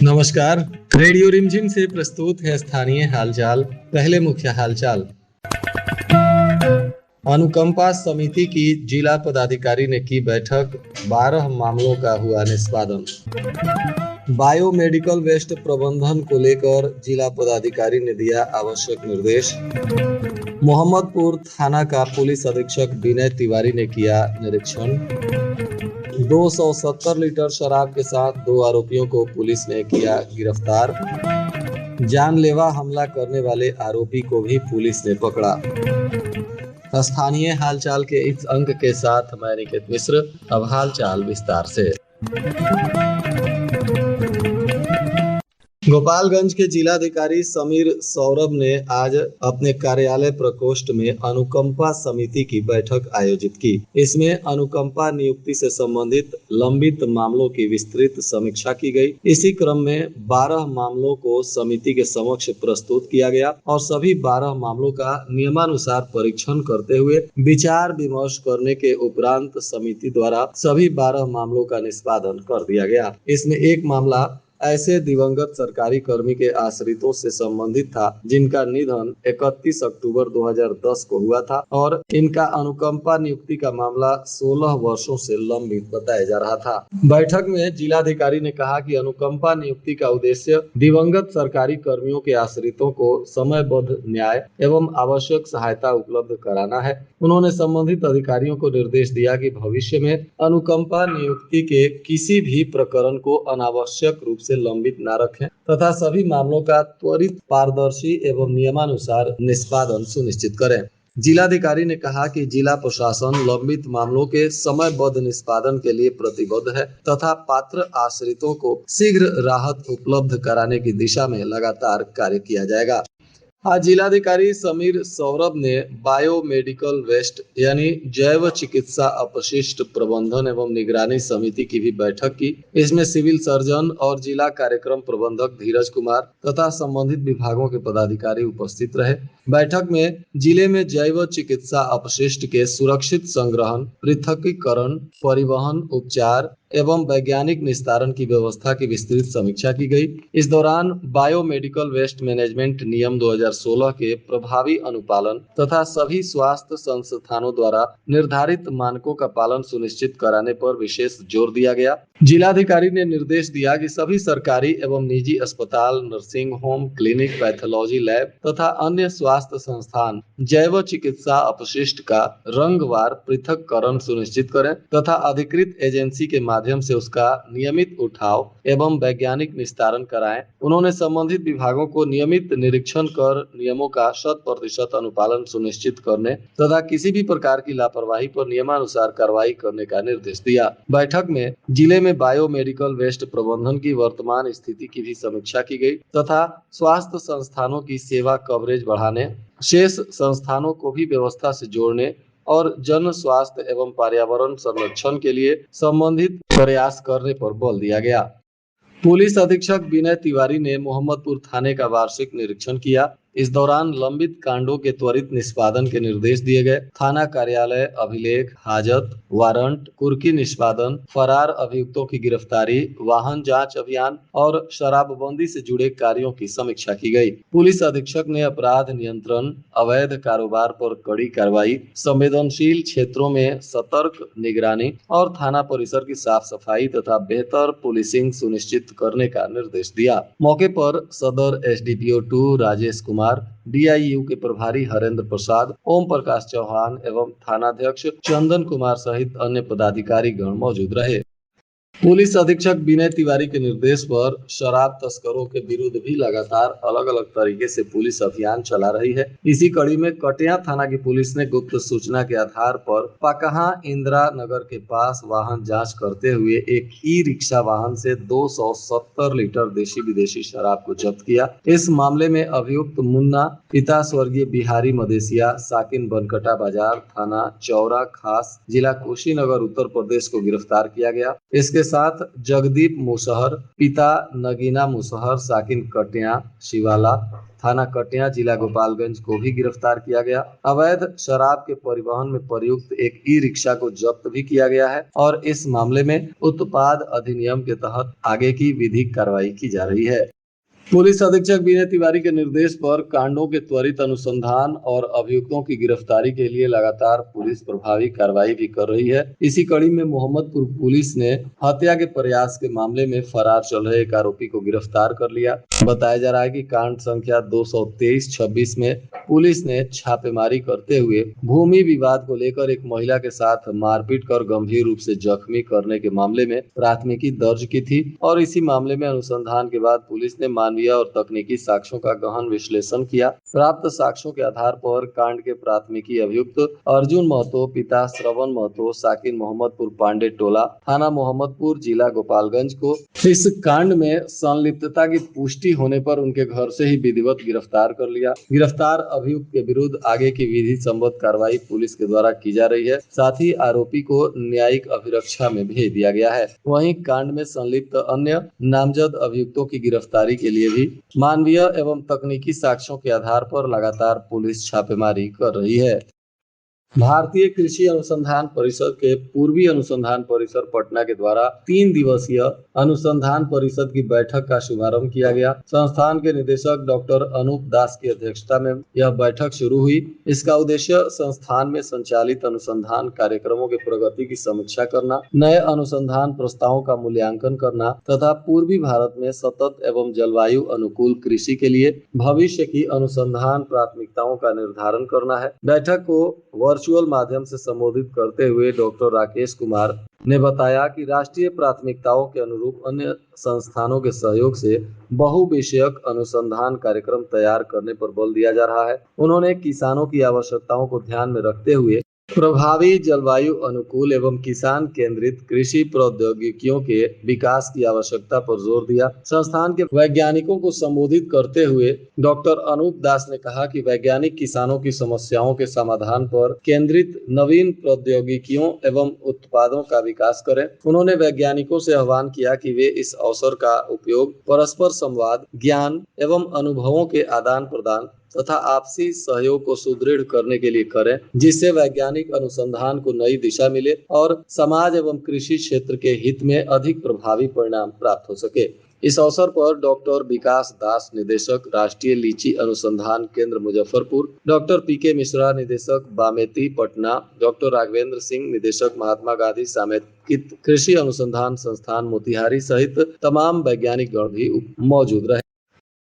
नमस्कार। रेडियो रिमझिम से प्रस्तुत है स्थानीय हालचाल। पहले मुख्य हालचाल। अनुकंपा समिति की जिला पदाधिकारी ने की बैठक, 12 मामलों का हुआ निष्पादन। बायोमेडिकल वेस्ट प्रबंधन को लेकर जिला पदाधिकारी ने दिया आवश्यक निर्देश। मोहम्मदपुर थाना का पुलिस अधीक्षक विनय तिवारी ने किया निरीक्षण। 270 लीटर शराब के साथ 2 आरोपियों को पुलिस ने किया गिरफ्तार। जानलेवा हमला करने वाले आरोपी को भी पुलिस ने पकड़ा। स्थानीय हालचाल के इस अंक के साथ मैं निकेत मिश्र। अब हालचाल विस्तार से। गोपालगंज के जिलाधिकारी समीर सौरभ ने आज अपने कार्यालय प्रकोष्ठ में अनुकंपा समिति की बैठक आयोजित की। इसमें अनुकंपा नियुक्ति से संबंधित लंबित मामलों की विस्तृत समीक्षा की गई। इसी क्रम में 12 मामलों को समिति के समक्ष प्रस्तुत किया गया और सभी 12 मामलों का नियमानुसार परीक्षण करते हुए विचार विमर्श करने के उपरांत समिति द्वारा सभी 12 मामलों का निष्पादन कर दिया गया। इसमें एक मामला ऐसे दिवंगत सरकारी कर्मी के आश्रितों से संबंधित था जिनका निधन 31 अक्टूबर 2010 को हुआ था और इनका अनुकंपा नियुक्ति का मामला 16 वर्षों से लंबित बताया जा रहा था। बैठक में जिलाधिकारी ने कहा कि अनुकंपा नियुक्ति का उद्देश्य दिवंगत सरकारी कर्मियों के आश्रितों को समयबद्ध न्याय एवं आवश्यक सहायता उपलब्ध कराना है। उन्होंने संबंधित अधिकारियों को निर्देश दिया कि भविष्य में अनुकंपा नियुक्ति के किसी भी प्रकरण को अनावश्यक रूप से लंबित न रखें तथा सभी मामलों का त्वरित, पारदर्शी एवं नियमानुसार निष्पादन सुनिश्चित करें। जिलाधिकारी ने कहा कि जिला प्रशासन लंबित मामलों के समयबद्ध निष्पादन के लिए प्रतिबद्ध है तथा पात्र आश्रितों को शीघ्र राहत उपलब्ध कराने की दिशा में लगातार कार्य किया जाएगा। आज जिलाधिकारी समीर सौरभ ने बायोमेडिकल वेस्ट यानी जैव चिकित्सा अपशिष्ट प्रबंधन एवं निगरानी समिति की भी बैठक की। इसमें सिविल सर्जन और जिला कार्यक्रम प्रबंधक धीरज कुमार तथा संबंधित विभागों के पदाधिकारी उपस्थित रहे। बैठक में जिले में जैव चिकित्सा अपशिष्ट के सुरक्षित संग्रहण, पृथकीकरण, परिवहन, उपचार एवं वैज्ञानिक निस्तारण की व्यवस्था की विस्तृत समीक्षा की गई। इस दौरान बायोमेडिकल वेस्ट मैनेजमेंट नियम 2016 के प्रभावी अनुपालन तथा सभी स्वास्थ्य संस्थानों द्वारा निर्धारित मानकों का पालन सुनिश्चित कराने पर विशेष जोर दिया गया। जिलाधिकारी ने निर्देश दिया कि सभी सरकारी एवं निजी अस्पताल, nursing home, clinic, pathology lab तथा अन्य स्वास्थ्य संस्थान जैव चिकित्सा अपशिष्ट का रंगवार पृथक्करण सुनिश्चित करें तथा अधिकृत एजेंसी के माध्यम से उसका नियमित उठाव एवं वैज्ञानिक निस्तारण कराएं। उन्होंने संबंधित विभागों को नियमित निरीक्षण कर नियमों का 100% अनुपालन सुनिश्चित करने तथा किसी भी प्रकार की लापरवाही पर नियमानुसार कार्रवाई करने का निर्देश दिया। बैठक में जिले में बायोमेडिकल वेस्ट प्रबंधन की वर्तमान स्थिति की भी समीक्षा की गई तथा स्वास्थ्य संस्थानों की सेवा कवरेज बढ़ाने, शेष संस्थानों को भी व्यवस्था से जोड़ने और जन स्वास्थ्य एवं पर्यावरण संरक्षण के लिए संबंधित प्रयास करने पर बल दिया गया। पुलिस अधीक्षक विनय तिवारी ने मोहम्मदपुर थाने का वार्षिक निरीक्षण किया। इस दौरान लंबित कांडों के त्वरित निष्पादन के निर्देश दिए गए। थाना कार्यालय, अभिलेख, हाजत, वारंट, कुर्की निष्पादन, फरार अभियुक्तों की गिरफ्तारी, वाहन जांच अभियान और शराबबंदी से जुड़े कार्यों की समीक्षा की गई। पुलिस अधीक्षक ने अपराध नियंत्रण, अवैध कारोबार पर कड़ी कार्रवाई, संवेदनशील क्षेत्रों में सतर्क निगरानी और थाना परिसर की साफ सफाई तथा बेहतर पुलिसिंग सुनिश्चित करने का निर्देश दिया। मौके पर सदर एसडीपीओ 2 राजेश कुमार, डीआईयू के प्रभारी हरेंद्र प्रसाद, ओम प्रकाश चौहान एवं थानाध्यक्ष चंदन कुमार सहित अन्य पदाधिकारी गण मौजूद रहे। पुलिस अधीक्षक विनय तिवारी के निर्देश पर शराब तस्करों के विरुद्ध भी लगातार अलग अलग तरीके से पुलिस अभियान चला रही है। इसी कड़ी में कटिया थाना की पुलिस ने गुप्त सूचना के आधार पर पकहा इंदिरा नगर के पास वाहन जांच करते हुए एक ई रिक्शा वाहन से 270 लीटर देशी विदेशी शराब को जब्त किया। इस मामले में अभियुक्त मुन्ना, पिता स्वर्गीय बिहारी मदेशिया, साकिन बनकटा बाजार, थाना चौरा खास, जिला कुशीनगर, उत्तर प्रदेश को गिरफ्तार किया गया। इसके साथ जगदीप मुसहर, पिता नगीना मुसहर, साकिन कटिया शिवाला, थाना कटिया, जिला गोपालगंज को भी गिरफ्तार किया गया। अवैध शराब के परिवहन में प्रयुक्त एक ई रिक्शा को जब्त भी किया गया है और इस मामले में उत्पाद अधिनियम के तहत आगे की विधिक कार्रवाई की जा रही है। पुलिस अधीक्षक विनय तिवारी के निर्देश पर कांडों के त्वरित अनुसंधान और अभियुक्तों की गिरफ्तारी के लिए लगातार पुलिस प्रभावी कार्रवाई भी कर रही है। इसी कड़ी में मोहम्मदपुर पुलिस ने हत्या के प्रयास के मामले में फरार चल रहे एक आरोपी को गिरफ्तार कर लिया। बताया जा रहा है कि कांड संख्या 223-26 में पुलिस ने छापेमारी करते हुए भूमि विवाद को लेकर एक महिला के साथ मारपीट कर गंभीर रूप से जख्मी करने के मामले में प्राथमिकी दर्ज की थी और इसी मामले में अनुसंधान के बाद पुलिस ने मानवीय और तकनीकी साक्ष्यों का गहन विश्लेषण किया। प्राप्त साक्ष्यों के आधार पर कांड के प्राथमिकी अभियुक्त अर्जुन महतो, पिता श्रवण महतो, साकिन मोहम्मदपुर पांडे टोला, थाना मोहम्मदपुर, जिला गोपालगंज को इस कांड में संलिप्तता की पुष्टि होने पर उनके घर से ही विधिवत गिरफ्तार कर लिया। गिरफ्तार अभियुक्त के विरुद्ध आगे की विधि सम्मत कार्रवाई पुलिस के द्वारा की जा रही है। साथ ही आरोपी को न्यायिक अभिरक्षा में भेज दिया गया है। वहीं कांड में संलिप्त अन्य नामजद अभियुक्तों की गिरफ्तारी के लिए भी मानवीय एवं तकनीकी साक्ष्यों के आधार पर लगातार पुलिस छापेमारी कर रही है। भारतीय कृषि अनुसंधान परिषद के पूर्वी अनुसंधान परिसर पटना के द्वारा 3 दिवसीय अनुसंधान परिषद की बैठक का शुभारंभ किया गया। संस्थान के निदेशक डॉक्टर अनूप दास की अध्यक्षता में यह बैठक शुरू हुई। इसका उद्देश्य संस्थान में संचालित अनुसंधान कार्यक्रमों के प्रगति की समीक्षा करना, नए अनुसंधान प्रस्तावों का मूल्यांकन करना तथा पूर्वी भारत में सतत एवं जलवायु अनुकूल कृषि के लिए भविष्य की अनुसंधान प्राथमिकताओं का निर्धारण करना है। बैठक को वर्चुअल माध्यम से संबोधित करते हुए डॉक्टर राकेश कुमार ने बताया कि राष्ट्रीय प्राथमिकताओं के अनुरूप अन्य संस्थानों के सहयोग से बहुविषयक अनुसंधान कार्यक्रम तैयार करने पर बल दिया जा रहा है। उन्होंने किसानों की आवश्यकताओं को ध्यान में रखते हुए प्रभावी जलवायु अनुकूल एवं किसान केंद्रित कृषि प्रौद्योगिकियों के विकास की आवश्यकता पर जोर दिया। संस्थान के वैज्ञानिकों को संबोधित करते हुए डॉक्टर अनूप दास ने कहा कि वैज्ञानिक किसानों की समस्याओं के समाधान पर केंद्रित नवीन प्रौद्योगिकियों एवं उत्पादों का विकास करें। उन्होंने वैज्ञानिकों से आह्वान किया कि वे इस अवसर का उपयोग परस्पर संवाद, ज्ञान एवं अनुभवों के आदान प्रदान तथा आपसी सहयोग को सुदृढ़ करने के लिए करें, जिससे वैज्ञानिक अनुसंधान को नई दिशा मिले और समाज एवं कृषि क्षेत्र के हित में अधिक प्रभावी परिणाम प्राप्त हो सके। इस अवसर पर डॉक्टर विकास दास, निदेशक राष्ट्रीय लीची अनुसंधान केंद्र मुजफ्फरपुर, डॉक्टर पीके मिश्रा, निदेशक बामेती पटना, डॉक्टर राघवेंद्र सिंह, निदेशक महात्मा गांधी समेकित कृषि अनुसंधान संस्थान मोतिहारी सहित तमाम वैज्ञानिक गण भी मौजूद रहे।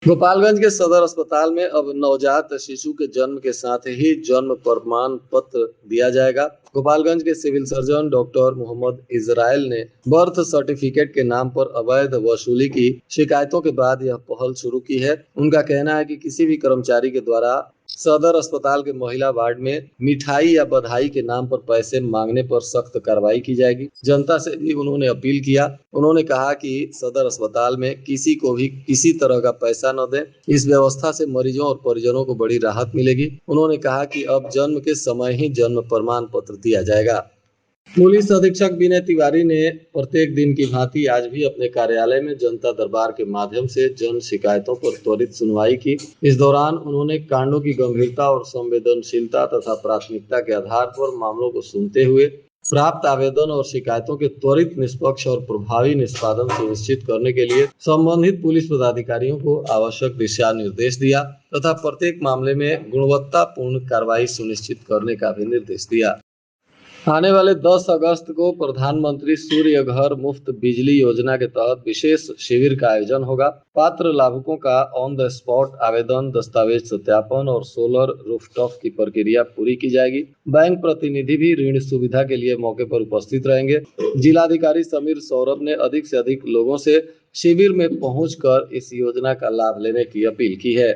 गोपालगंज के सदर अस्पताल में अब नवजात शिशु के जन्म के साथ ही जन्म प्रमाण पत्र दिया जाएगा। गोपालगंज के civil surgeon doctor Mohammad Israil ने बर्थ सर्टिफिकेट के नाम पर अवैध वसूली की शिकायतों के बाद यह पहल शुरू की है। उनका कहना है कि किसी भी कर्मचारी के द्वारा सदर अस्पताल के महिला वार्ड में मिठाई या बधाई के नाम पर पैसे मांगने पर सख्त कार्रवाई की जाएगी। जनता से भी उन्होंने अपील किया। उन्होंने कहा कि सदर अस्पताल में किसी को भी किसी तरह का पैसा न दें। इस व्यवस्था से मरीजों और परिजनों को बड़ी राहत मिलेगी। उन्होंने कहा कि अब जन्म के समय ही जन्म प्रमाण पत्र दिया जाएगा। पुलिस अधीक्षक विनय तिवारी ने प्रत्येक दिन की भांति आज भी अपने कार्यालय में जनता दरबार के माध्यम से जन शिकायतों पर त्वरित सुनवाई की। इस दौरान उन्होंने कांडों की गंभीरता और संवेदनशीलता तथा प्राथमिकता के आधार पर मामलों को सुनते हुए प्राप्त आवेदन और शिकायतों के त्वरित, निष्पक्ष और प्रभावी निष्पादन सुनिश्चित करने के लिए संबंधित पुलिस पदाधिकारियों को आवश्यक दिशा निर्देश दिया तथा प्रत्येक मामले में गुणवत्तापूर्ण कार्रवाई सुनिश्चित करने का भी निर्देश दिया। आने वाले 10 अगस्त को प्रधानमंत्री सूर्य घर मुफ्त बिजली योजना के तहत विशेष शिविर का आयोजन होगा। पात्र लाभुकों का ऑन द स्पॉट आवेदन, दस्तावेज सत्यापन और सोलर रूफटॉप की प्रक्रिया पूरी की जाएगी। बैंक प्रतिनिधि भी ऋण सुविधा के लिए मौके पर उपस्थित रहेंगे। जिलाधिकारी समीर सौरभ ने अधिक से अधिक लोगों से शिविर में पहुंचकर इस योजना का लाभ लेने की अपील की है।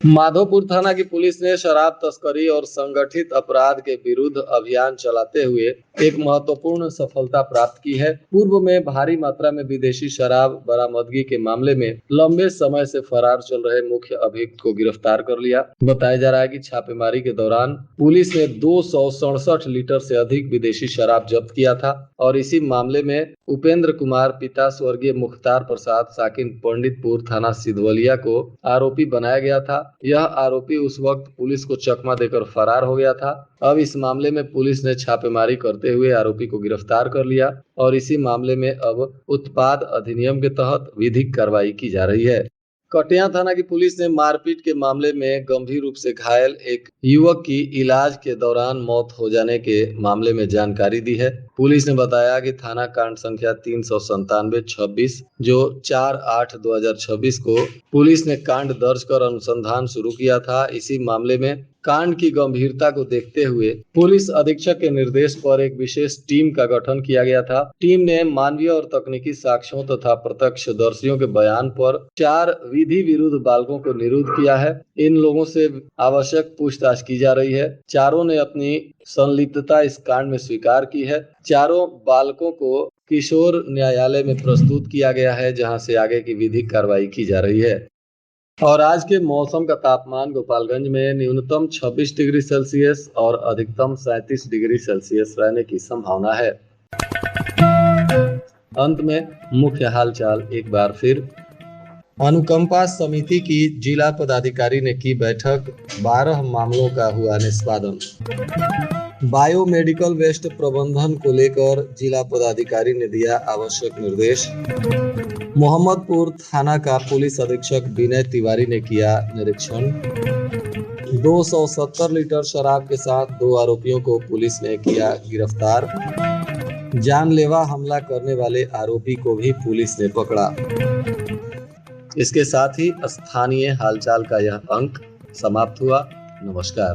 माधोपुर थाना की पुलिस ने शराब तस्करी और संगठित अपराध के विरुद्ध अभियान चलाते हुए एक महत्वपूर्ण सफलता प्राप्त की है। पूर्व में भारी मात्रा में विदेशी शराब बरामदगी के मामले में लंबे समय से फरार चल रहे मुख्य अभियुक्त को गिरफ्तार कर लिया। बताया जा रहा है कि छापेमारी के दौरान पुलिस ने 267 लीटर से अधिक विदेशी शराब जब्त किया था और इसी मामले में उपेंद्र कुमार पिता स्वर्गीय मुख्तार प्रसाद साकिन पंडितपुर थाना सिधवलिया को आरोपी बनाया गया था। यह आरोपी उस वक्त पुलिस को चकमा देकर फरार हो गया था। अब इस मामले में पुलिस ने छापेमारी करते हुए आरोपी को गिरफ्तार कर लिया और इसी मामले में अब उत्पाद अधिनियम के तहत विधिक कार्रवाई की जा रही है। कटिया थाना की पुलिस ने मारपीट के मामले में गंभीर रूप से घायल एक युवक की इलाज के दौरान मौत हो जाने के मामले में जानकारी दी है। पुलिस ने बताया कि थाना कांड संख्या 397/26 जो 4/8/2026 को पुलिस ने कांड दर्ज कर अनुसंधान शुरू किया था। इसी मामले में कांड की गंभीरता को देखते हुए पुलिस अधीक्षक के निर्देश पर एक विशेष टीम का गठन किया गया था। टीम ने मानवीय और तकनीकी साक्ष्यों तथा प्रत्यक्षदर्शियों के बयान पर 4 विधि विरुद्ध बालकों को निरुद्ध किया है। इन लोगों से आवश्यक पूछताछ की जा रही है। चारों ने अपनी संलिप्तता इस कांड में स्वीकार की है। चारों बालकों को किशोर न्यायालय में प्रस्तुत किया गया है, जहां से आगे की विधिक कार्रवाई की जा रही है। और आज के मौसम का तापमान गोपालगंज में न्यूनतम 26 डिग्री सेल्सियस और अधिकतम 37 डिग्री सेल्सियस रहने की संभावना है। अंत में मुख्य हालचाल एक बार फिर। अनुकंपा समिति की जिला पदाधिकारी ने की बैठक, 12 मामलों का हुआ निष्पादन। बायोमेडिकल वेस्ट प्रबंधन को लेकर जिला पदाधिकारी ने दिया आवश्यक निर्देश। मोहम्मदपुर थाना का पुलिस अधीक्षक विनय तिवारी ने किया निरीक्षण। 270 लीटर शराब के साथ 2 आरोपियों को पुलिस ने किया गिरफ्तार। जानलेवा हमला करने वाले आरोपी को भी पुलिस ने पकड़ा। इसके साथ ही स्थानीय हालचाल का यह अंक समाप्त हुआ। नमस्कार।